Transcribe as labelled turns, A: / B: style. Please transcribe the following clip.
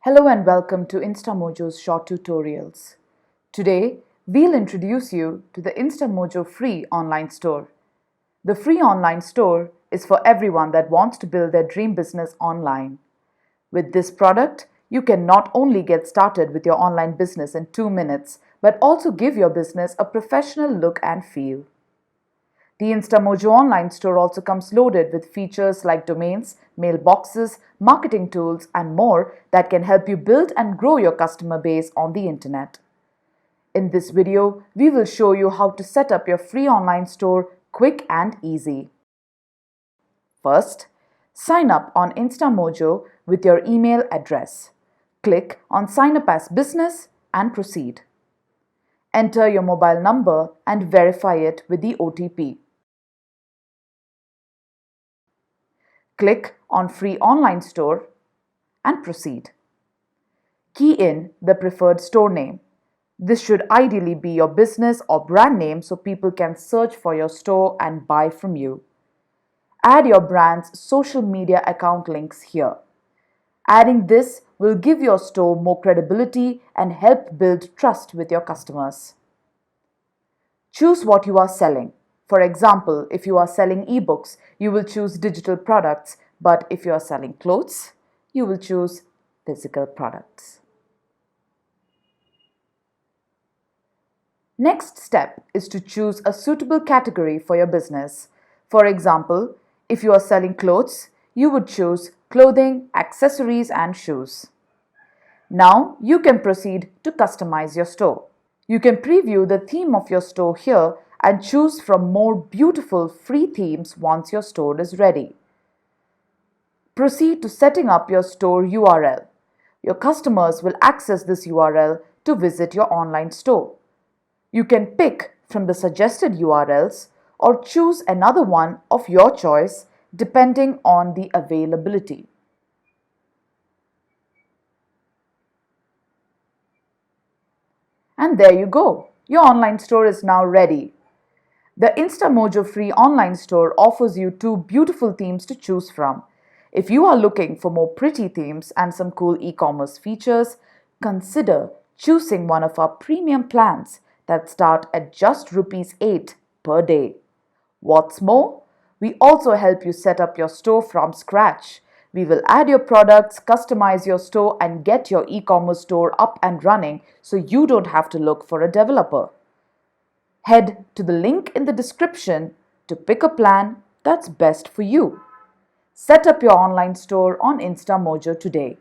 A: Hello and welcome to Instamojo's short tutorials. Today, we'll introduce you to the Instamojo free online store. The free online store is for everyone that wants to build their dream business online. With this product, you can not only get started with your online business in 2 minutes, but also give your business a professional look and feel. The Instamojo online store also comes loaded with features like domains, mailboxes, marketing tools, and more that can help you build and grow your customer base on the internet. In this video, we will show you how to set up your free online store quick and easy. First, sign up on Instamojo with your email address. Click on Sign up as business and proceed. Enter your mobile number and verify it with the OTP. Click on Free Online Store and proceed. Key in the preferred store name. This should ideally be your business or brand name so people can search for your store and buy from you. Add your brand's social media account links here. Adding this will give your store more credibility and help build trust with your customers. Choose what you are selling. For example, if you are selling ebooks, you will choose digital products, but if you are selling clothes, you will choose physical products. Next step is to choose a suitable category for your business. For example, if you are selling clothes, you would choose clothing, accessories, and shoes. Now you can proceed to customize your store. You can preview the theme of your store here and choose from more beautiful free themes once your store is ready. Proceed to setting up your store URL. Your customers will access this URL to visit your online store. You can pick from the suggested URLs or choose another one of your choice depending on the availability. And there you go. Your online store is now ready. The Instamojo free online store offers you 2 beautiful themes to choose from. If you are looking for more pretty themes and some cool e-commerce features, consider choosing one of our premium plans that start at just ₹8 per day. What's more, we also help you set up your store from scratch. We will add your products, customize your store, and get your e-commerce store up and running so you don't have to look for a developer. Head to the link in the description to pick a plan that's best for you. Set up your online store on Instamojo today.